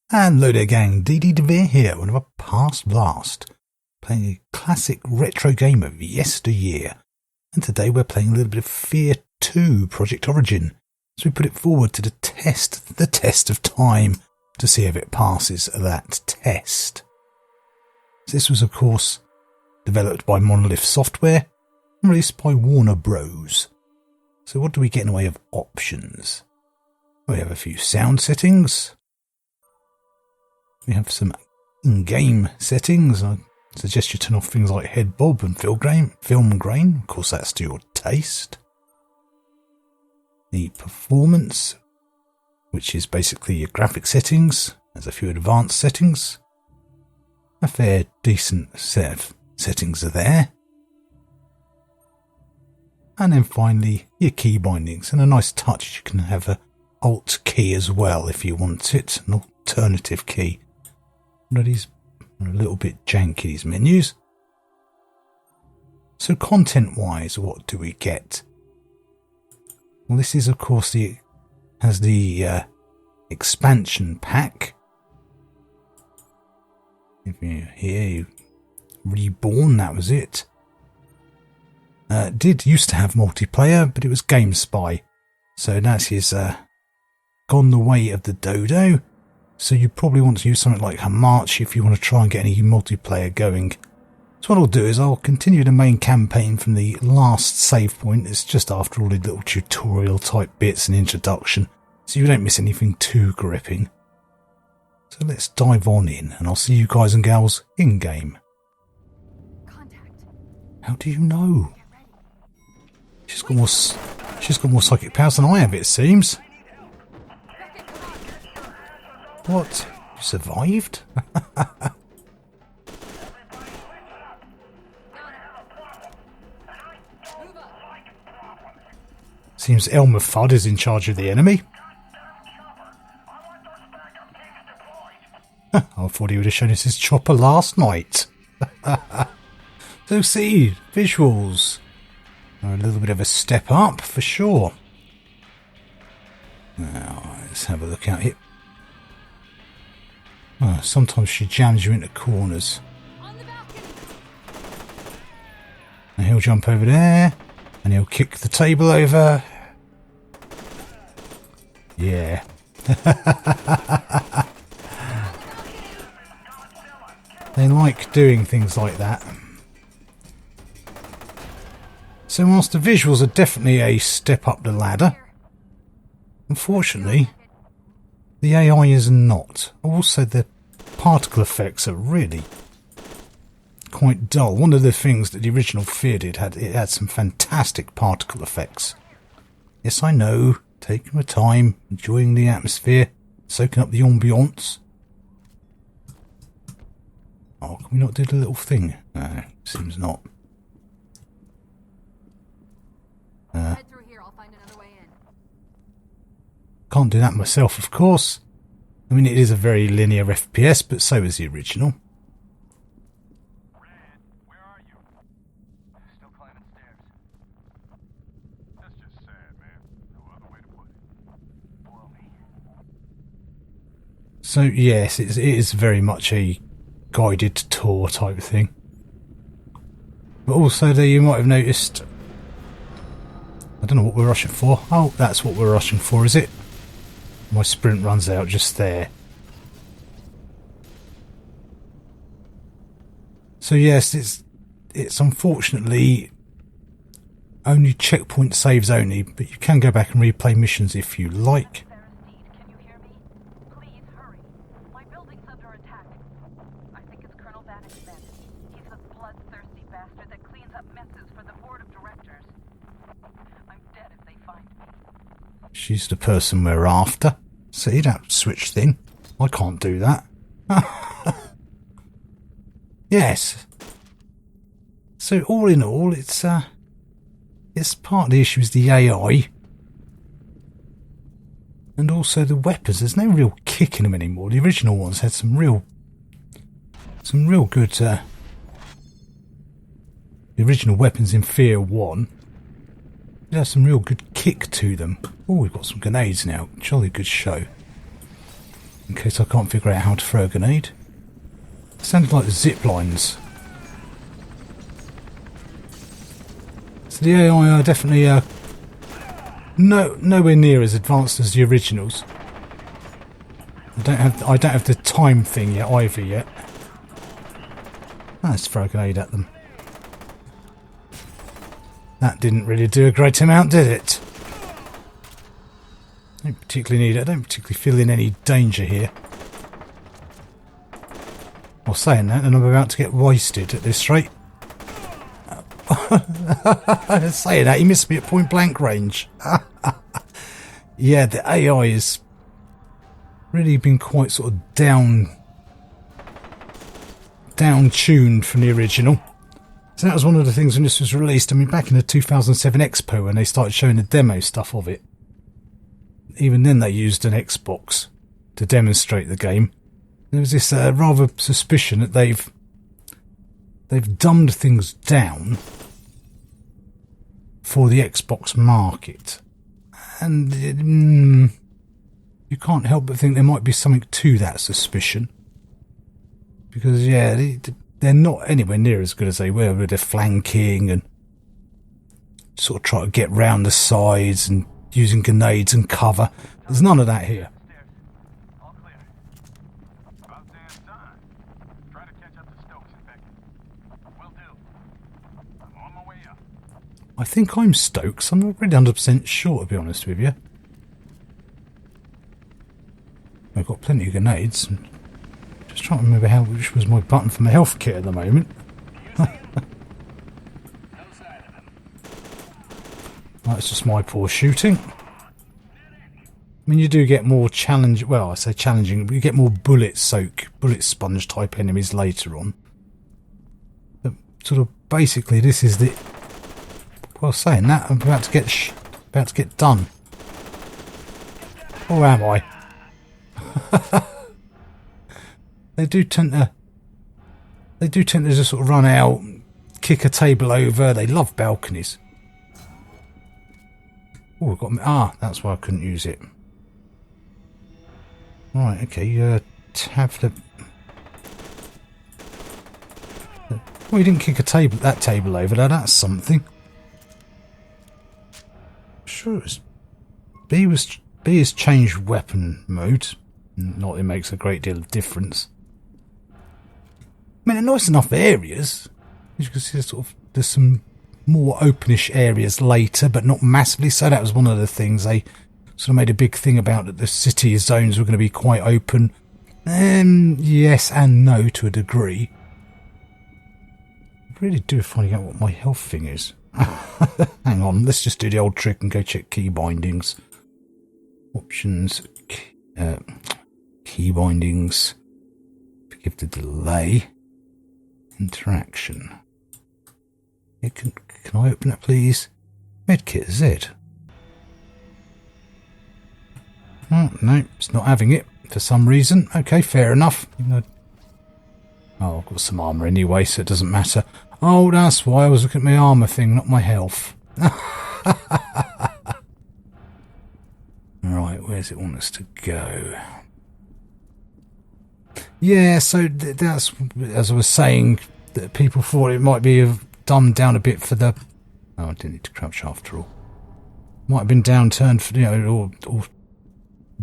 Hello there gang, DD DeVere here, one of a past blast, playing a classic retro game of yesteryear, and today we're playing a little bit of FEAR2 Project Origin, so we put it forward to the test of time, to see if it passes that test. This was of course developed by Monolith Software, and released by Warner Bros. So what do we get in the way of options? We have a few sound settings. We have some in-game settings. I suggest you turn off things like head bob and film grain. Of course, that's to your taste. The performance, which is basically your graphic settings. There's a few advanced settings. A fair, decent set of settings are there. And then finally, your key bindings. And a nice touch, you can have a Alt key as well if you want it, an alternative key. These are a little bit janky, these menus. So content-wise, what do we get? Well, this is of course has the expansion pack. If you hear Reborn, that was it. Did used to have multiplayer, but it was GameSpy, so that is gone the way of the dodo. So you probably want to use something like Hamachi if you want to try and get any multiplayer going. So what I'll do is I'll continue the main campaign from the last save point. It's just after all the little tutorial type bits and introduction, so you don't miss anything too gripping. So let's dive on in, and I'll see you guys and gals in game. How do you know? She's got more psychic powers than I have, it seems. What? You survived? Seems Elmer Fudd is in charge of the enemy. I thought he would have shown us his chopper last night. So see, visuals are a little bit of a step up for sure. Now, let's have a look out here. Oh, sometimes she jams you into corners. And he'll jump over there, and he'll kick the table over. Yeah. They like doing things like that. So whilst the visuals are definitely a step up the ladder, unfortunately the AI is not. Also, the particle effects are really quite dull. One of the things that the original Fear did, it had some fantastic particle effects. Yes, I know, taking my time, enjoying the atmosphere, soaking up the ambience. Oh, can we not do the little thing? No, seems not. Head through here, I'll find another way in. Can't do that myself, of course. I mean, it is a very linear FPS, but so is the original. Red, where are you? Still climbing stairs. That's just sad, man. No other way to put it. Blow me. So yes, it is very much a guided tour type of thing. But also there you might have noticed, I don't know what we're rushing for. Oh, that's what we're rushing for, is it? My sprint runs out just there. So yes, it's unfortunately only checkpoint saves only, but you can go back and replay missions if you like. Can you hear me? Please hurry. My building's under attack. I think it's Colonel Vanish's men. He's a bloodthirsty bastard that cleans up messes for the board of directors. I'm dead if they find me. She's the person we're after. See that switch thing? I can't do that. Yes. So all in all, it's part of the issue is the AI. And also the weapons. There's no real kick in them anymore. The original ones had some real good the original weapons in Fear 1. They have some real good kick to them. Oh, we've got some grenades now. Jolly good show. in case I can't figure out how to throw a grenade. It sounded like zip lines. So the AI are definitely nowhere near as advanced as the originals. I don't have the time thing yet either yet. Let's throw a grenade at them. That didn't really do a great amount, did it? I don't particularly need it. I don't particularly feel in any danger here. Well, saying that, and I'm about to get wasted at this rate. Saying that, he missed me at point blank range. Yeah, the AI has really been quite sort of down-tuned from the original. So that was one of the things when this was released. I mean, back in the 2007 Expo when they started showing the demo stuff of it. Even then they used an Xbox to demonstrate the game. There was this rather suspicion that they've dumbed things down for the Xbox market. And you can't help but think there might be something to that suspicion. Because, yeah, they're not anywhere near as good as they were with the flanking and sort of try to get round the sides and using grenades and cover. There's none of that here. All clear. About damn time. Try to catch up to Stokes and Beckett. Will do. I'm on my way up. I think I'm Stokes. I'm not really 100% sure, to be honest with you. I've got plenty of grenades. Just trying to remember which was my button for my health kit at the moment. That's just my poor shooting. I mean, you do get more challenge. Well, I say challenging, but you get more bullet sponge type enemies later on. But sort of basically, this is the. Well, saying that, I'm about to get done. Or am I? They do tend to just sort of run out, kick a table over. They love balconies. Oh, we've got that's why I couldn't use it. Right, okay. Have the. Well, you didn't kick that table over. Though. That's something. Sure, it was B is changed weapon mode. Not it makes a great deal of difference. I mean, they're nice enough areas. As you can see, there's some more openish areas later, but not massively so. That was one of the things they sort of made a big thing about, that the city zones were going to be quite open. Yes and no to a degree. I really do finding out what my health thing is. Hang on, let's just do the old trick and go check key bindings. Options, key bindings. Forgive the delay. Interaction. Yeah, can I open it, please? Medkit Z. Oh, no, it's not having it for some reason. Okay, fair enough. Oh, I've got some armour anyway, so it doesn't matter. Oh, that's why I was looking at my armour thing, not my health. Right, where's it want us to go? Yeah, so that's, as I was saying, that people thought it might be dumbed down a bit for the... Oh, I didn't need to crouch after all. Might have been downturned for, or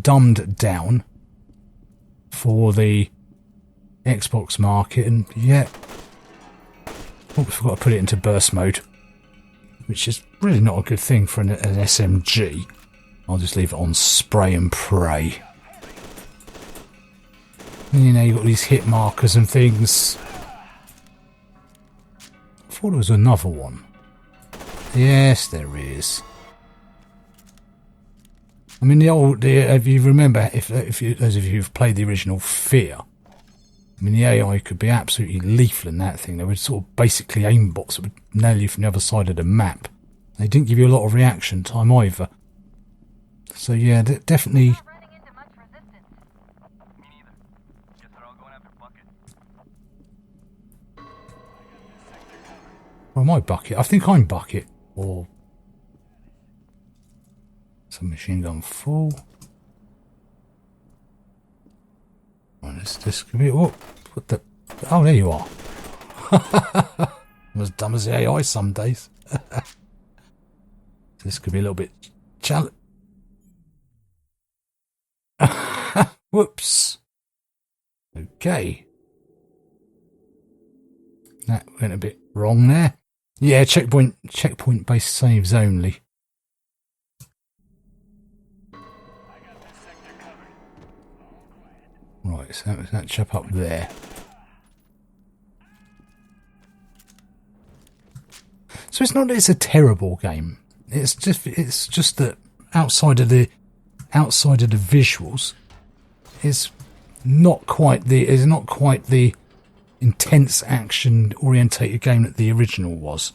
dumbed down for the Xbox market, and yeah. Oh, we forgot to put it into burst mode, which is really not a good thing for an SMG. I'll just leave it on spray and pray. And, you've got these hit markers and things. I thought there was another one. Yes, there is. I mean, if you remember, if those of you who've played the original FEAR, I mean, the AI could be absolutely lethal in that thing. They were sort of basically aimbots that would nail you from the other side of the map. They didn't give you a lot of reaction time either. So yeah, definitely. Not running into much resistance. Me neither. Guess they're all going after Bucket. Well, my Bucket. I think I'm Bucket. Or some machine gun full. This could be... What the... Oh, there you are. I'm as dumb as the AI some days. This could be a little bit challenging. Whoops. Okay. That went a bit wrong there. Yeah, checkpoint based saves only. Right, so that was that chap up there. So it's not that it's a terrible game. It's just that outside of the visuals, it's not quite the intense action orientated game that the original was,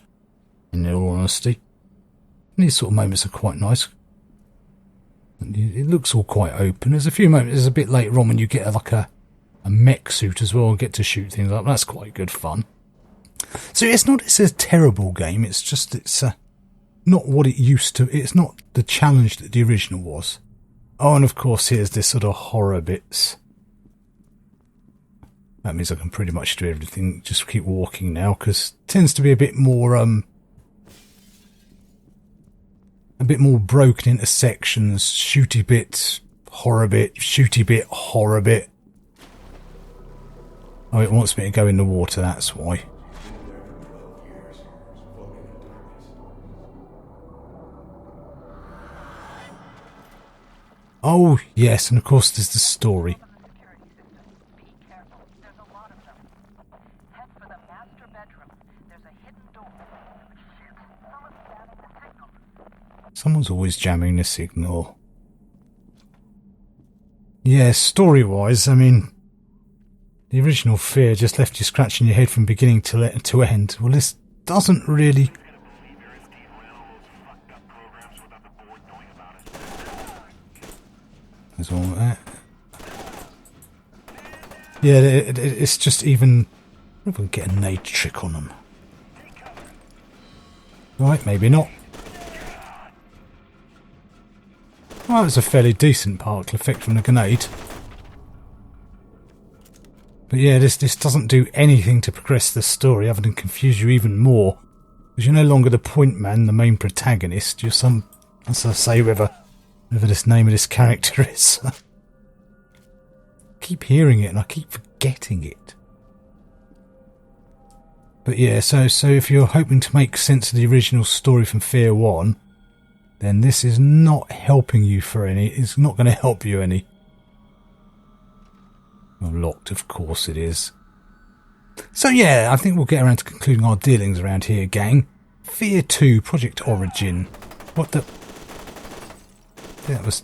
in all honesty. And these sort of moments are quite nice. It looks all quite open. There's a few moments, there's a bit later on when you get like a mech suit as well and get to shoot things up. That's quite good fun. So it's a terrible game, it's just not what it used to. It's not the challenge that the original was. Oh, and of course here's this sort of horror bits. That means I can pretty much do everything, just keep walking now, because it tends to be a bit more broken into sections. Shooty bit, horror bit, shooty bit, horror bit. Oh, it wants me to go in the water, that's why. Oh, yes, and of course there's the story. Be careful. There's a lot of them. Head for the master bedroom. There's a hidden door. Shit. Someone's jamming the signal. Someone's always jamming the signal. Yeah, story-wise, I mean, the original Fear just left you scratching your head from beginning to end. Well, this doesn't really... There's all that. Yeah, it's just even... I wonder if we can get a nade trick on them. Right, maybe not. Well, that was a fairly decent particle effect from the grenade. But yeah, this doesn't do anything to progress the story other than confuse you even more. Because you're no longer the point man, the main protagonist. You're some... As I say, whatever this name of this character is. I keep hearing it and I keep forgetting it. But yeah, so if you're hoping to make sense of the original story from Fear 1, then this is not helping you for any. It's not going to help you any. Well, locked, of course it is. So yeah, I think we'll get around to concluding our dealings around here, gang. Fear 2 Project Origin. What the... That was...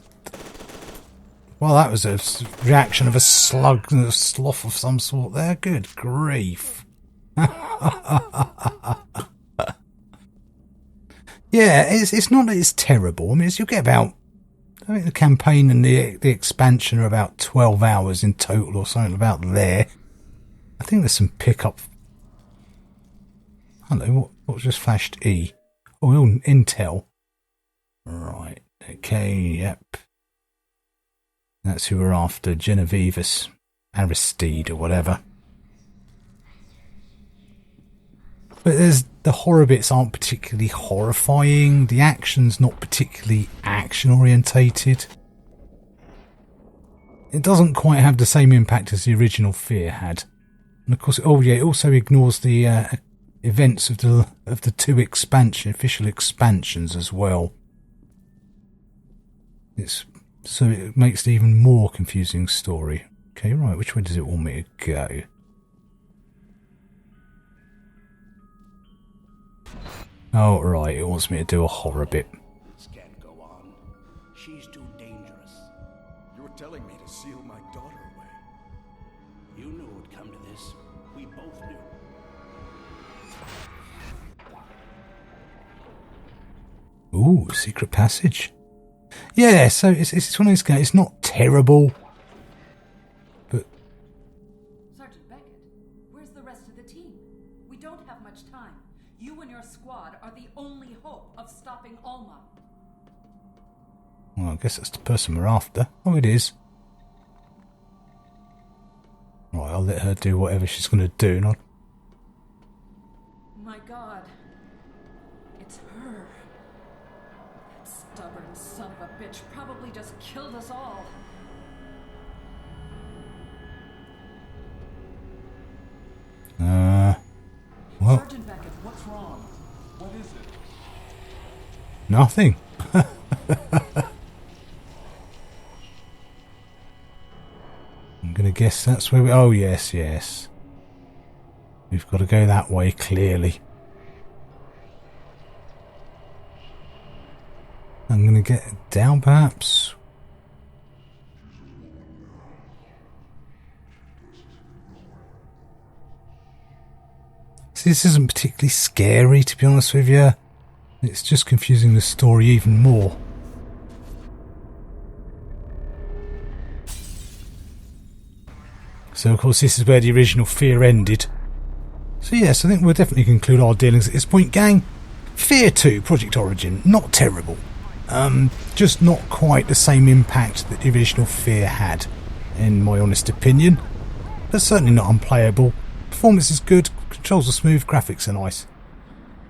Well, that was a reaction of a slug and a sloth of some sort there. Good grief. Yeah, it's not that it's terrible. I mean, you'll get about... I think the campaign and the expansion are about 12 hours in total or something about there. I think there's some pickup... Hello, what just flashed E? Oh, Intel. Right, okay, yep. That's who we're after, Genevieve's Aristide or whatever. But the horror bits aren't particularly horrifying. The action's not particularly action-orientated. It doesn't quite have the same impact as the original Fear had. And of course, oh yeah, it also ignores the events of the two official expansions as well. So it makes it even more confusing story. Okay, right, which way does it want me to go? Oh, right, it wants me to do a horror bit. This can't go on. She's too dangerous. You were telling me to seal my daughter away. You knew it would come to this. We both knew. Ooh, secret passage. Yeah, so it's one of those games. It's not terrible, but... Sergeant Beckett, where's the rest of the team? We don't have much time. You and your squad are the only hope of stopping Alma. Well, I guess that's the person we're after. Oh, it is. I'll let her do whatever she's going to do. And My God. It's her. That stubborn son of a bitch probably just killed us all. Well, Sergeant Beckett, what's wrong? What is it? nothing. I'm going to guess that's where we... Oh, yes, yes. We've got to go that way, clearly. I'm going to get down, perhaps. See, this isn't particularly scary, to be honest with you. It's just confusing the story even more. So, of course, this is where the original Fear ended. So, yes, I think we'll definitely conclude our dealings at this point, gang. Fear 2, Project Origin, not terrible. Just not quite the same impact that the original Fear had, in my honest opinion. But certainly not unplayable. Performance is good, controls are smooth, graphics are nice.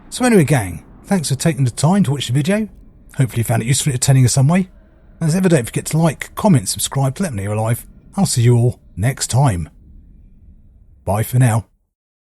So anyway, gang, thanks for taking the time to watch the video. Hopefully you found it useful and entertaining in some way. And as ever, don't forget to like, comment, subscribe to let me know you're alive. I'll see you all next time. Bye for now.